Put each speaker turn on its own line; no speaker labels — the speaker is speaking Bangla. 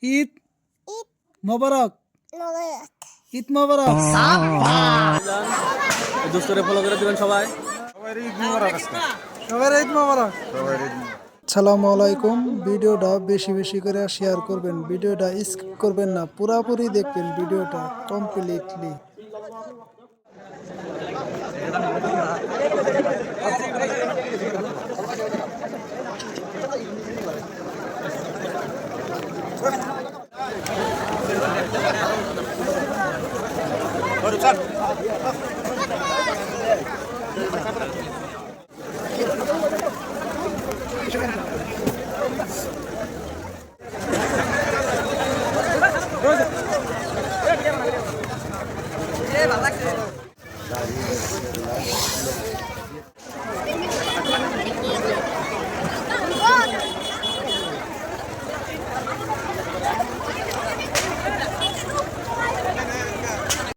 ঈদ মোবারক। ঈদ মোবারক।
দোস্তরে ফলো করে দিবেন সবাই।
সবার ঈদ মোবারক। আসসালামু আলাইকুম। ভিডিওটা বেশি বেশি করে শেয়ার করবেন, ভিডিওটা স্কিপ করবেন না, পুরাপুরি দেখবেন ভিডিওটা কমপ্লিটলি।
চল